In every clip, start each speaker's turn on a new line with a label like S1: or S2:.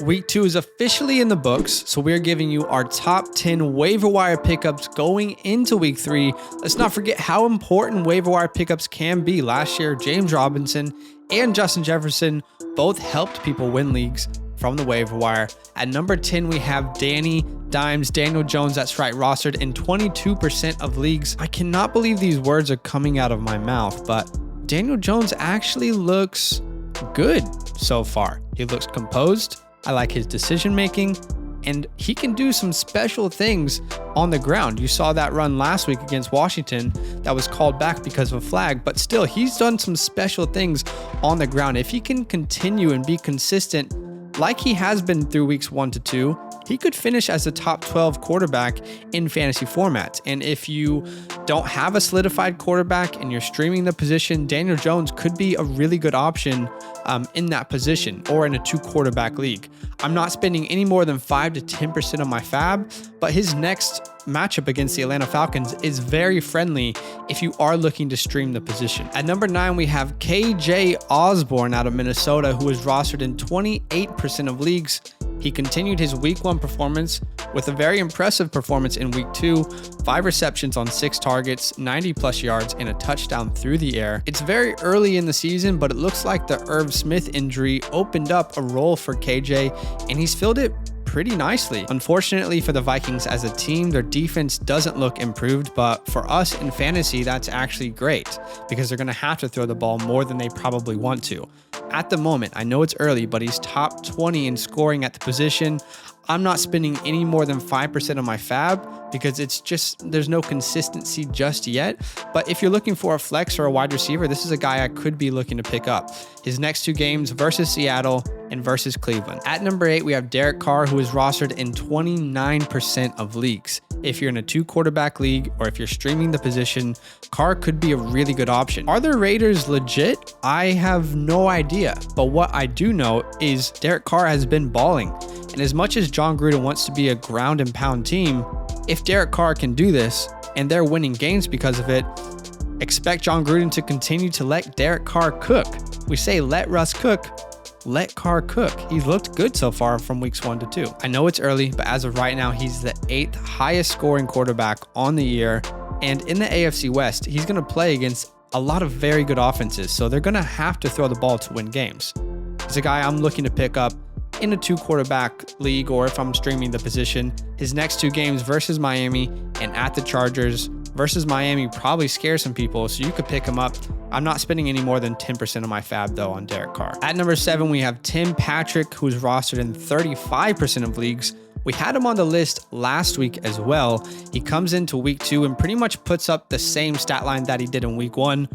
S1: Week 2 is officially in the books, so we're giving you our top 10 waiver wire pickups going into week 3. Let's not forget how important waiver wire pickups can be. Last year, James Robinson and Justin Jefferson both helped people win leagues from the waiver wire. At number 10, we have Daniel Jones, that's right, rostered in 22% of leagues. I cannot believe these words are coming out of my mouth, but Daniel Jones actually looks good so far. He looks composed. I like his decision making, and he can do some special things on the ground. You saw that run last week against Washington that was called back because of a flag, but still, he's done some special things on the ground. If he can continue and be consistent like he has been through weeks 1 to 2, he could finish as a top 12 quarterback in fantasy formats. And if you don't have a solidified quarterback and you're streaming the position, Daniel Jones could be a really good option in that position or in a 2 quarterback league. I'm not spending any more than 5 to 10% of my FAAB, but his next matchup against the Atlanta Falcons is very friendly if you are looking to stream the position. At number 9, we have KJ Osborn out of Minnesota, who is rostered in 28% of leagues. He continued his week 1 performance with a very impressive performance in week 2, 5 receptions on 6 targets, 90 plus yards, and a touchdown through the air. It's very early in the season, but it looks like the Irv Smith injury opened up a role for KJ, and he's filled it pretty nicely. Unfortunately for the Vikings as a team, their defense doesn't look improved, but for us in fantasy, that's actually great because they're going to have to throw the ball more than they probably want to. At the moment, I know it's early, but he's top 20 in scoring at the position. I'm not spending any more than 5% of my FAAB because it's just, there's no consistency just yet. But if you're looking for a flex or a wide receiver, this is a guy I could be looking to pick up. His next 2 games versus Seattle and versus Cleveland. At number 8, we have Derek Carr, who is rostered in 29% of leagues. If you're in a 2 quarterback league or if you're streaming the position, Carr could be a really good option. Are the Raiders legit? I have no idea. But what I do know is Derek Carr has been balling. And as much as John Gruden wants to be a ground and pound team, if Derek Carr can do this and they're winning games because of it, expect John Gruden to continue to let Derek Carr cook. We say let Russ cook, let Carr cook. He's looked good so far from weeks 1 to 2. I know it's early, but as of right now, he's the 8th highest scoring quarterback on the year. And in the AFC West, he's going to play against a lot of very good offenses. So they're going to have to throw the ball to win games. He's a guy I'm looking to pick up in a 2 quarterback league, or if I'm streaming the position. His next 2 games versus Miami and at the Chargers. Versus Miami probably scares some people, so you could pick him up. I'm not spending any more than 10% of my FAAB though on Derek Carr. At number 7, we have Tim Patrick, who's rostered in 35% of leagues. We had him on the list last week as well. He comes into week 2 and pretty much puts up the same stat line that he did in week 1.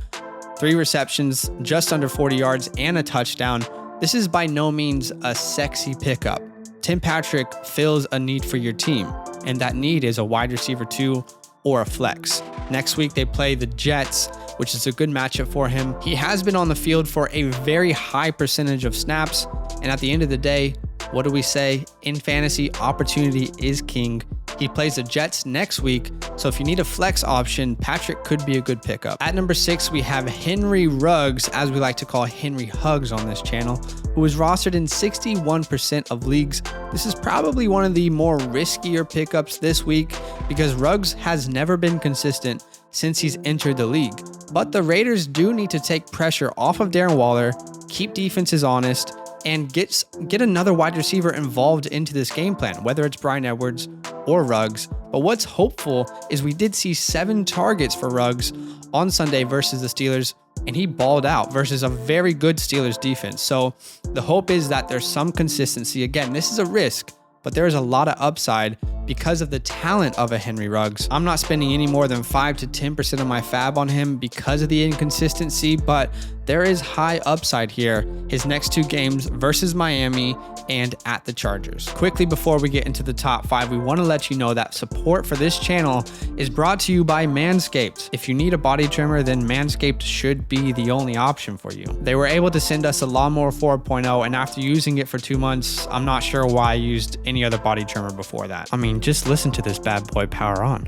S1: 3 receptions, just under 40 yards, and a touchdown. This is by no means a sexy pickup. Tim Patrick fills a need for your team, and that need is a wide receiver 2 or a flex. Next week, they play the Jets, which is a good matchup for him. He has been on the field for a very high percentage of snaps, and at the end of the day, what do we say? In fantasy, opportunity is king. He plays the Jets next week, so if you need a flex option, Patrick could be a good pickup. At number 6, we have Henry Ruggs, as we like to call Henry Hugs on this channel, who is rostered in 61% of leagues. This is probably one of the more riskier pickups this week because Ruggs has never been consistent since he's entered the league. But the Raiders do need to take pressure off of Darren Waller, keep defenses honest, and get another wide receiver involved into this game plan, whether it's Bryan Edwards or Ruggs. But what's hopeful is we did see 7 targets for Ruggs on Sunday versus the Steelers, and he balled out versus a very good Steelers defense. So the hope is that there's some consistency. Again, this is a risk, but there is a lot of upside because of the talent of a Henry Ruggs. I'm not spending any more than 5 to 10% of my FAAB on him because of the inconsistency, but there is high upside here. His next 2 games versus Miami and at the Chargers. Quickly before we get into the top 5, we want to let you know that support for this channel is brought to you by Manscaped. If you need a body trimmer, then Manscaped should be the only option for you. They were able to send us a Lawnmower 4.0, and after using it for 2 months, I'm not sure why I used any other body trimmer before that. I mean, just listen to this bad boy power on.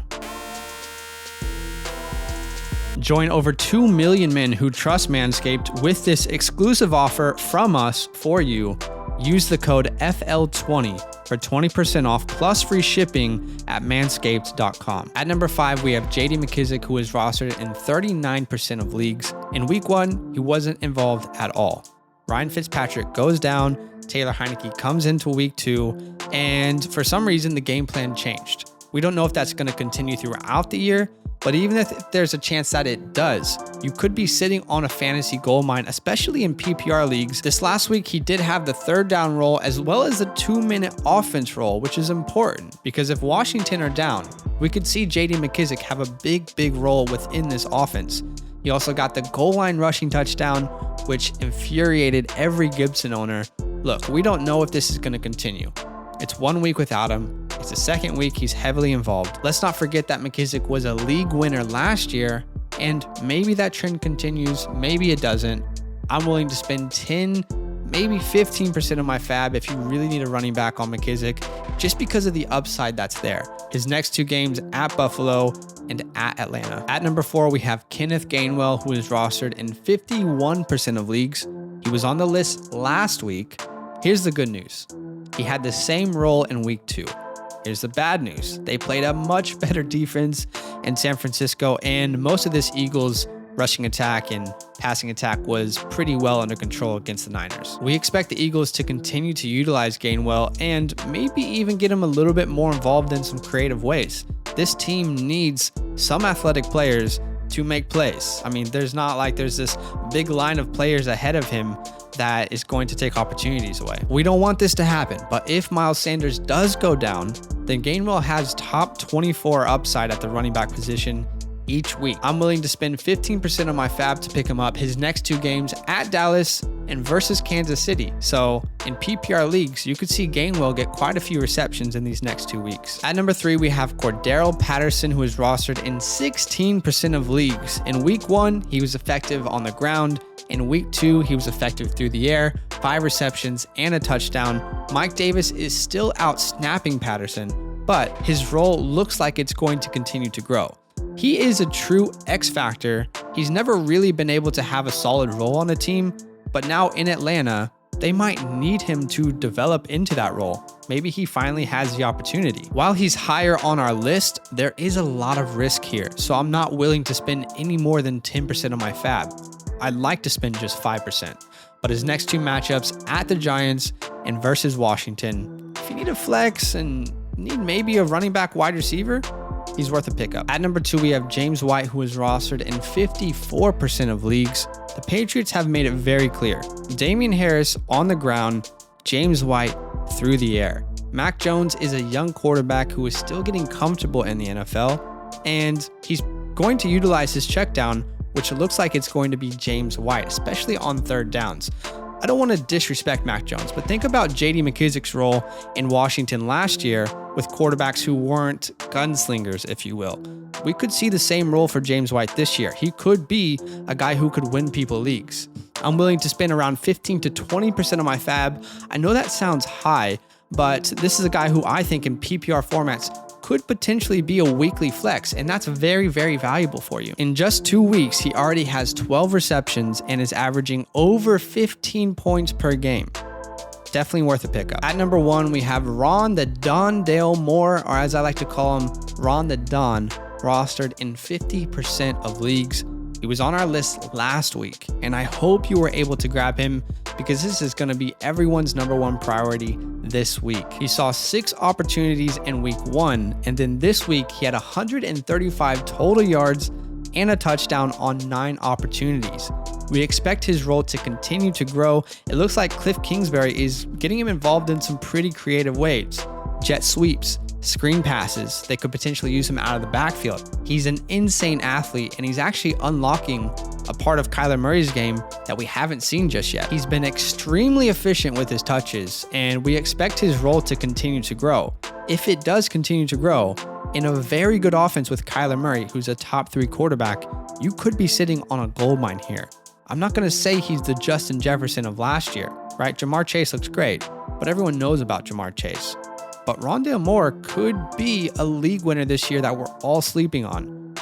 S1: Join over 2 million men who trust Manscaped with this exclusive offer from us for you. Use the code FL20 for 20% off plus free shipping at manscaped.com. At number 5, we have JD Mckissic, who is rostered in 39% of leagues. In week 1, he wasn't involved at all. Ryan Fitzpatrick goes down, Taylor Heineke comes into week 2, and for some reason, the game plan changed. We don't know if that's going to continue throughout the year, but even if there's a chance that it does, you could be sitting on a fantasy gold mine, especially in PPR leagues. This last week, he did have the 3rd down role as well as the 2-minute offense role, which is important because if Washington are down, we could see JD Mckissic have a big role within this offense. He also got the goal line rushing touchdown, which infuriated every Gibson owner. Look, we don't know if this is going to continue. It's 1 week without him. It's the 2nd week he's heavily involved. Let's not forget that Mckissic was a league winner last year, and maybe that trend continues, maybe it doesn't. I'm willing to spend 10, maybe 15% of my FAAB if you really need a running back on Mckissic, just because of the upside that's there. His next 2 games at Buffalo and at Atlanta. At number 4, we have Kenneth Gainwell, who is rostered in 51% of leagues. He was on the list last week. Here's the good news. He had the same role in week 2. Here's the bad news. They played a much better defense in San Francisco, and most of this Eagles rushing attack and passing attack was pretty well under control against the Niners. We expect the Eagles to continue to utilize Gainwell and maybe even get him a little bit more involved in some creative ways. This team needs some athletic players to make plays. I mean, there's not like there's this big line of players ahead of him that is going to take opportunities away. We don't want this to happen, but if Miles Sanders does go down, then Gainwell has top 24 upside at the running back position each week. I'm willing to spend 15% of my FAAB to pick him up his next 2 games at Dallas and versus Kansas City. So in PPR leagues, you could see Gainwell get quite a few receptions in these next 2 weeks. At number 3, we have Cordarelle Patterson, who is rostered in 16% of leagues. In week 1, he was effective on the ground. In week 2, he was effective through the air, 5 receptions and a touchdown. Mike Davis is still out snapping Patterson, but his role looks like it's going to continue to grow. He is a true X factor. He's never really been able to have a solid role on the team, but now in Atlanta, they might need him to develop into that role. Maybe he finally has the opportunity. While he's higher on our list, there is a lot of risk here, so I'm not willing to spend any more than 10% of my FAAB. I'd like to spend just 5%, but his next 2 matchups at the Giants and versus Washington, if you need a flex and need maybe a running back wide receiver, he's worth a pickup. At number 2, we have James White, who is rostered in 54% of leagues. The Patriots have made it very clear. Damian Harris on the ground, James White through the air. Mac Jones is a young quarterback who is still getting comfortable in the NFL, and he's going to utilize his check down, which looks like it's going to be James White, especially on 3rd downs. I don't want to disrespect Mac Jones, but think about JD McKissic's role in Washington last year with quarterbacks who weren't gunslingers, if you will. We could see the same role for James White this year. He could be a guy who could win people leagues. I'm willing to spend around 15 to 20% of my FAAB. I know that sounds high, but this is a guy who I think in PPR formats could potentially be a weekly flex, and that's very, very valuable for you. In just 2 weeks, he already has 12 receptions and is averaging over 15 points per game. Definitely worth a pickup. At number 1, we have Ron the Don Dale Moore, or as I like to call him, Ron the Don, rostered in 50% of leagues. He was on our list last week, and I hope you were able to grab him because this is going to be everyone's number 1 priority this week. He saw 6 opportunities in week 1, and then this week he had 135 total yards and a touchdown on 9 opportunities. We expect his role to continue to grow. It looks like Cliff Kingsbury is getting him involved in some pretty creative ways. Jet sweeps, screen passes. They could potentially use him out of the backfield. He's an insane athlete, and he's actually unlocking a part of Kyler Murray's game that we haven't seen just yet. He's been extremely efficient with his touches, and we expect his role to continue to grow. If it does continue to grow, in a very good offense with Kyler Murray, who's a top 3 quarterback, you could be sitting on a gold mine here. I'm not going to say he's the Justin Jefferson of last year, right? Jamar Chase looks great, but everyone knows about Jamar Chase. But Rondale Moore could be a league winner this year that we're all sleeping on.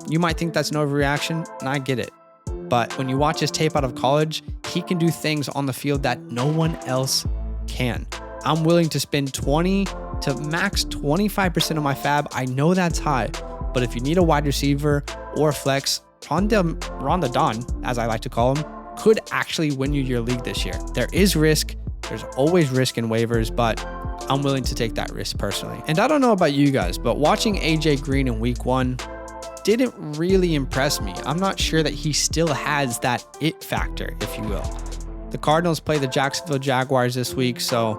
S1: You might think that's an overreaction, and I get it. But when you watch his tape out of college, he can do things on the field that no one else can. I'm willing to spend 20 to max 25% of my FAAB. I know that's high, but if you need a wide receiver or a flex, Ronda Don, as I like to call him, could actually win you your league this year. There is risk. There's always risk in waivers, but I'm willing to take that risk personally. And I don't know about you guys, but watching AJ Green in week 1 didn't really impress me. I'm not sure that he still has that it factor, if you will. The Cardinals play the Jacksonville Jaguars this week, so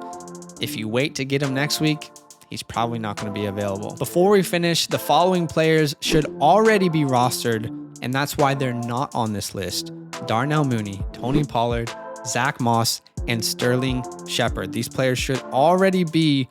S1: if you wait to get him next week, he's probably not going to be available. Before we finish, the following players should already be rostered, and that's why they're not on this list. Darnell Mooney, Tony Pollard, Zach Moss, and Sterling Shepard. These players should already be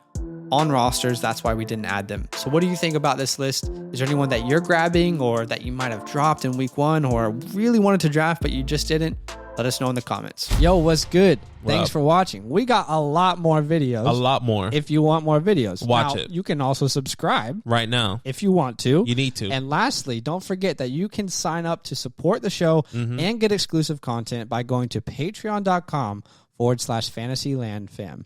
S1: on rosters. That's why we didn't add them. So what do you think about this list? Is there anyone that you're grabbing or that you might have dropped in week 1 or really wanted to draft but you just didn't? Let us know in the comments. Yo, what's good? Thanks for watching. We got a lot more videos.
S2: A lot more.
S1: If you want more videos.
S2: Watch
S1: now,
S2: it.
S1: You can also subscribe.
S2: Right now.
S1: If you want to.
S2: You need to.
S1: And lastly, don't forget that you can sign up to support the show and get exclusive content by going to patreon.com/fantasylandfam.